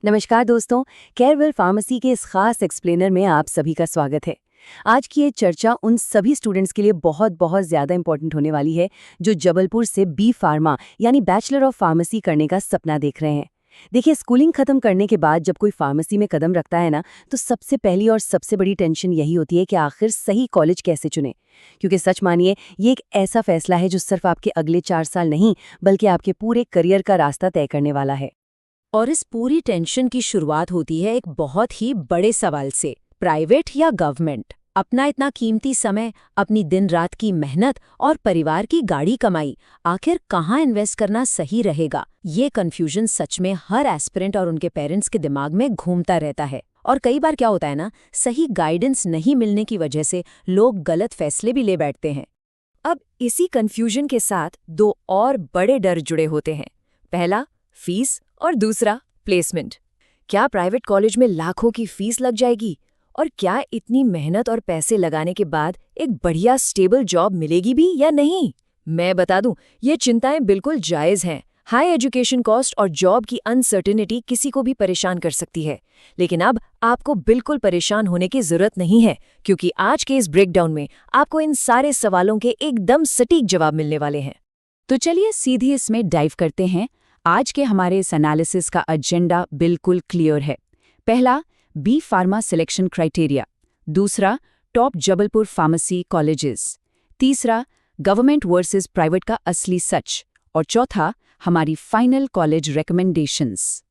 नमस्कार दोस्तों, Carewell pharmacy के इस खास एक्सप्लेनर में आप सभी का स्वागत है। आज की ये चर्चा उन सभी स्टूडेंट्स के लिए बहुत ज़्यादा इंपॉर्टेंट होने वाली है जो जबलपुर से बी फार्मा यानी बैचलर ऑफ फार्मेसी करने का सपना देख रहे हैं। देखिए, स्कूलिंग खत्म करने के बाद जब कोई फार्मेसी में कदम रखता है ना, तो सबसे पहली और सबसे बड़ी टेंशन यही होती है कि आखिर सही कॉलेज कैसे चुने। क्योंकि सच मानिए, ये एक ऐसा फैसला है जो सिर्फ आपके अगले 4 साल नहीं बल्कि आपके पूरे करियर का रास्ता तय करने वाला है। और इस पूरी टेंशन की शुरुआत होती है एक बहुत ही बड़े सवाल से, प्राइवेट या गवर्नमेंट। अपना इतना कीमती समय, अपनी दिन रात की मेहनत और परिवार की गाढ़ी कमाई आखिर कहाँ इन्वेस्ट करना सही रहेगा? ये कंफ्यूजन सच में हर एस्पिरेंट और उनके पेरेंट्स के दिमाग में घूमता रहता है। और कई बार क्या होता है ना, सही गाइडेंस नहीं मिलने की वजह से लोग गलत फैसले भी ले बैठते हैं। अब इसी कंफ्यूजन के साथ दो और बड़े डर जुड़े होते हैं। पहला, फीस, और दूसरा, प्लेसमेंट। क्या प्राइवेट कॉलेज में लाखों की फीस लग जाएगी? और क्या इतनी मेहनत और पैसे लगाने के बाद एक बढ़िया स्टेबल जॉब मिलेगी भी या नहीं? मैं बता दूं, ये चिंताएं बिल्कुल जायज़ हैं। हाई एजुकेशन कॉस्ट और जॉब की अनसर्टेनिटी किसी को भी परेशान कर सकती है। लेकिन अब आपको बिल्कुल परेशान होने की जरूरत नहीं है, क्योंकि आज के इस ब्रेकडाउन में आपको इन सारे सवालों के एकदम सटीक जवाब मिलने वाले हैं। तो चलिए सीधे इसमें डाइव करते हैं। आज के हमारे इस एनालिसिस का एजेंडा बिल्कुल क्लियर है। पहला, बी फार्मा सिलेक्शन क्राइटेरिया। दूसरा, टॉप जबलपुर फार्मेसी कॉलेजेस। तीसरा, गवर्नमेंट वर्सेस प्राइवेट का असली सच। और चौथा, हमारी फाइनल कॉलेज रिकमेंडेशंस।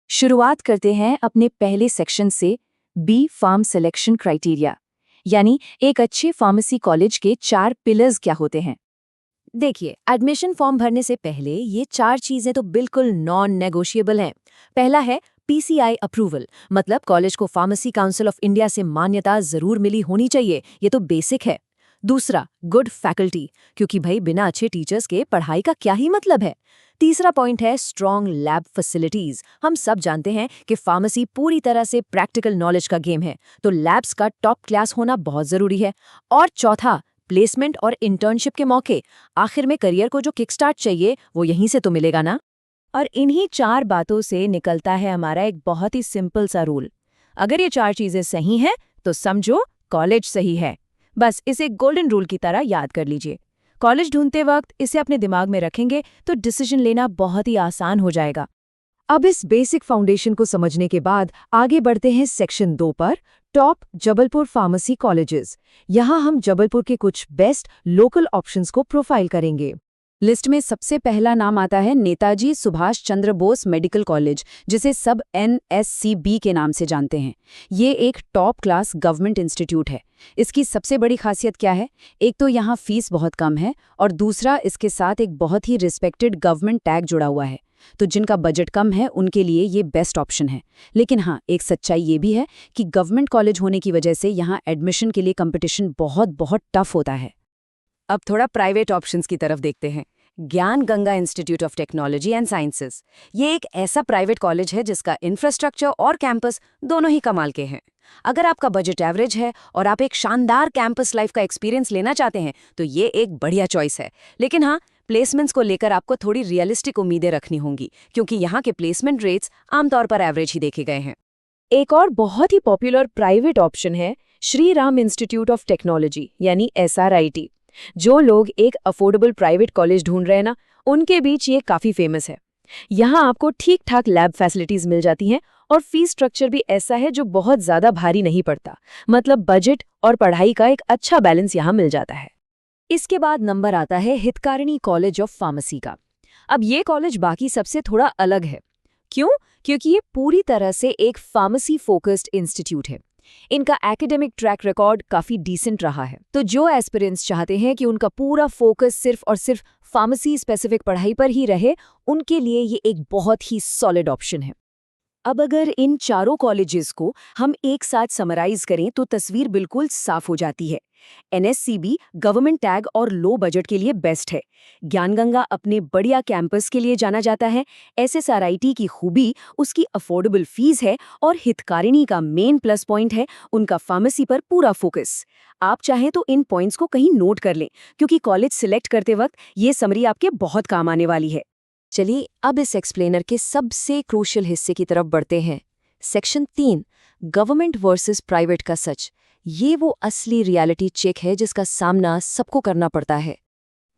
शुरुआत करते हैं अपने पहले सेक्शन से, बी फार्म सिलेक्शन क्राइटेरिया, यानी एक अच्छे फार्मेसी कॉलेज के 4 पिलर्स क्या होते हैं। देखिए, एडमिशन फॉर्म भरने से पहले ये 4 चीजें तो बिल्कुल नॉन नेगोशिएबल हैं। पहला है पीसीआई अप्रूवल, मतलब कॉलेज को फार्मेसी काउंसिल ऑफ इंडिया से मान्यता जरूर मिली होनी चाहिए, ये तो बेसिक है। दूसरा, गुड फैकल्टी, क्योंकि भाई बिना अच्छे टीचर्स के पढ़ाई का क्या ही मतलब है। तीसरा पॉइंट है स्ट्रॉन्ग लैब फैसिलिटीज। हम सब जानते हैं कि फार्मेसी पूरी तरह से प्रैक्टिकल नॉलेज का गेम है, तो लैब्स का टॉप क्लास होना बहुत जरूरी है। और चौथा, प्लेसमेंट और इंटर्नशिप के मौके। आखिर में करियर को जो किकस्टार्ट चाहिए वो यहीं से तो मिलेगा ना। और इन्हीं 4 बातों से निकलता है हमारा एक बहुत ही सिंपल सा रूल। अगर ये 4 चीजें सही हैं तो समझो कॉलेज सही है। बस इसे गोल्डन रूल की तरह याद कर लीजिए। कॉलेज ढूंढते वक्त इसे अपने दिमाग में रखेंगे तो डिसीजन लेना बहुत ही आसान हो जाएगा। अब इस बेसिक फाउंडेशन को समझने के बाद आगे बढ़ते हैं सेक्शन 2 पर, टॉप जबलपुर फार्मेसी कॉलेजेस। यहाँ हम जबलपुर के कुछ बेस्ट लोकल ऑप्शंस को प्रोफाइल करेंगे। लिस्ट में सबसे पहला नाम आता है नेताजी सुभाष चंद्र बोस मेडिकल कॉलेज, जिसे सब NSCB के नाम से जानते हैं। ये एक टॉप क्लास गवर्नमेंट इंस्टीट्यूट है। इसकी सबसे बड़ी खासियत क्या है? एक तो यहाँ फीस बहुत कम है, और दूसरा इसके साथ एक बहुत ही रिस्पेक्टेड गवर्नमेंट टैग जुड़ा हुआ है। तो जिनका बजट कम है उनके लिए ये बेस्ट ऑप्शन है। लेकिन हाँ, एक सच्चाई ये भी है कि गवर्नमेंट कॉलेज होने की वजह से यहाँ एडमिशन के लिए कंपटीशन बहुत टफ होता है। अब थोड़ा प्राइवेट ऑप्शंस की तरफ देखते हैं। ज्ञान Ganga institute of technology and sciences. ये एक ऐसा प्राइवेट कॉलेज है जिसका इंफ्रास्ट्रक्चर और कैंपस दोनों ही कमाल के हैं। अगर आपका बजट एवरेज है और आप एक शानदार कैंपस लाइफ का एक्सपीरियंस लेना चाहते हैं तो ये एक बढ़िया चॉइस है। लेकिन हाँ, प्लेसमेंट्स को लेकर आपको थोड़ी रियलिस्टिक उम्मीदें रखनी होंगी, क्योंकि यहाँ के प्लेसमेंट रेट्स आमतौर पर एवरेज ही देखे गए हैं। एक और बहुत ही पॉपुलर प्राइवेट ऑप्शन है Shri Ram institute of technology यानी SRIT। जो लोग एक अफोर्डेबल प्राइवेट कॉलेज ढूंढ रहे हैं ना, उनके बीच ये काफी फेमस है। यहाँ आपको ठीक ठाक लैब फैसिलिटीज मिल जाती हैं और फीस स्ट्रक्चर भी ऐसा है जो बहुत ज्यादा भारी नहीं पड़ता। मतलब बजट और पढ़ाई का एक अच्छा बैलेंस यहाँ मिल जाता है। इसके बाद नंबर आता है हितकारिणी कॉलेज ऑफ फार्मेसी का। अब ये कॉलेज बाकी सबसे थोड़ा अलग है। क्यों? क्योंकि ये पूरी तरह से एक फार्मेसी फोकस्ड इंस्टीट्यूट है। इनका एकेडमिक ट्रैक रिकॉर्ड काफी डिसेंट रहा है। तो जो एस्पिरेंट्स चाहते हैं कि उनका पूरा फोकस सिर्फ और सिर्फ फार्मेसी स्पेसिफिक पढ़ाई पर ही रहे, उनके लिए ये एक बहुत ही सॉलिड ऑप्शन है। अब अगर इन चारों कॉलेजेस को हम एक साथ समराइज करें तो तस्वीर बिल्कुल साफ हो जाती है। NSCB गवर्नमेंट टैग और लो बजट के लिए बेस्ट है। ज्ञानगंगा अपने बढ़िया कैंपस के लिए जाना जाता है। SSRIT की खूबी उसकी अफोर्डेबल फीस है, और हितकारिणी का मेन प्लस पॉइंट है उनका फार्मेसी पर पूरा फोकस। आप चाहें तो इन पॉइंट्स को कहीं नोट कर लें, क्योंकि कॉलेज सिलेक्ट करते वक्त ये समरी आपके बहुत काम आने वाली है। चलिए अब इस एक्सप्लेनर के सबसे क्रूशियल हिस्से की तरफ बढ़ते हैं। सेक्शन 3, गवर्नमेंट वर्सेस प्राइवेट का सच। ये वो असली रियलिटी चेक है जिसका सामना सबको करना पड़ता है।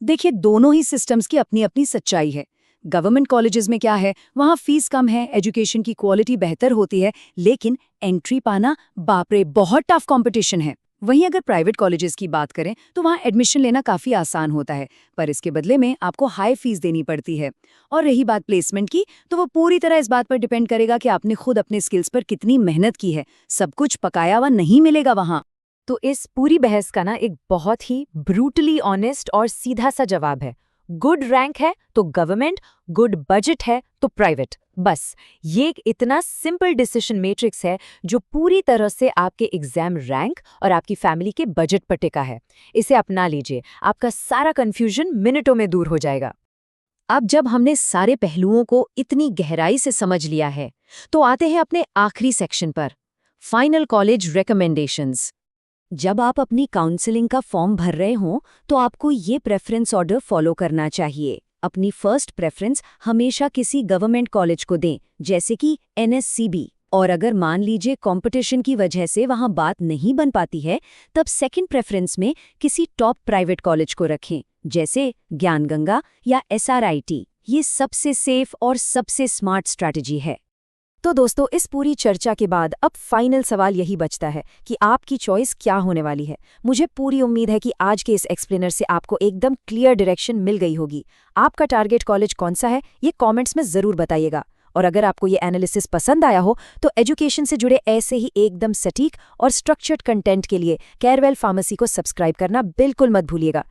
देखिए, दोनों ही सिस्टम्स की अपनी अपनी सच्चाई है। गवर्नमेंट कॉलेजेस में क्या है, वहाँ फीस कम है, एजुकेशन की क्वालिटी बेहतर होती है, लेकिन एंट्री पाना बाप रे बहुत टफ कंपटीशन है। वहीं अगर प्राइवेट कॉलेजेस की बात करें तो वहाँ एडमिशन लेना काफ़ी आसान होता है, पर इसके बदले में आपको हाई फीस देनी पड़ती है। और रही बात प्लेसमेंट की, तो वो पूरी तरह इस बात पर डिपेंड करेगा कि आपने खुद अपने स्किल्स पर कितनी मेहनत की है। सब कुछ पकाया हुआ नहीं मिलेगा वहाँ। तो इस पूरी बहस का ना एक बहुत ही ब्रूटली ऑनेस्ट और सीधा सा जवाब है। गुड रैंक है तो गवर्नमेंट, गुड बजट है तो प्राइवेट। बस ये एक इतना सिंपल डिसीजन मैट्रिक्स है जो पूरी तरह से आपके एग्जाम रैंक और आपकी फैमिली के बजट पर टिका है। इसे अपना लीजिए, आपका सारा कंफ्यूजन मिनटों में दूर हो जाएगा। अब जब हमने सारे पहलुओं को इतनी गहराई से समझ लिया है, तो आते हैं अपने आखिरी सेक्शन पर, फाइनल कॉलेज रिकमेंडेशंस। जब आप अपनी काउंसलिंग का फॉर्म भर रहे हों तो आपको ये प्रेफरेंस ऑर्डर फॉलो करना चाहिए। अपनी फर्स्ट प्रेफरेंस हमेशा किसी गवर्नमेंट कॉलेज को दें, जैसे कि NSCB। और अगर मान लीजिए कंपटीशन की वजह से वहां बात नहीं बन पाती है, तब सेकंड प्रेफरेंस में किसी टॉप प्राइवेट कॉलेज को रखें, जैसे ज्ञानगंगा या SRIT। ये सबसे सेफ और सबसे स्मार्ट स्ट्रैटेजी है। तो दोस्तों, इस पूरी चर्चा के बाद अब फाइनल सवाल यही बचता है कि आपकी चॉइस क्या होने वाली है। मुझे पूरी उम्मीद है कि आज के इस एक्सप्लेनर से आपको एकदम क्लियर डायरेक्शन मिल गई होगी। आपका टारगेट कॉलेज कौन सा है, ये कमेंट्स में ज़रूर बताइएगा। और अगर आपको ये एनालिसिस पसंद आया हो तो एजुकेशन से जुड़े ऐसे ही एकदम सटीक और स्ट्रक्चर्ड कंटेंट के लिए केयरवेल फार्मेसी को सब्सक्राइब करना बिल्कुल मत भूलिएगा।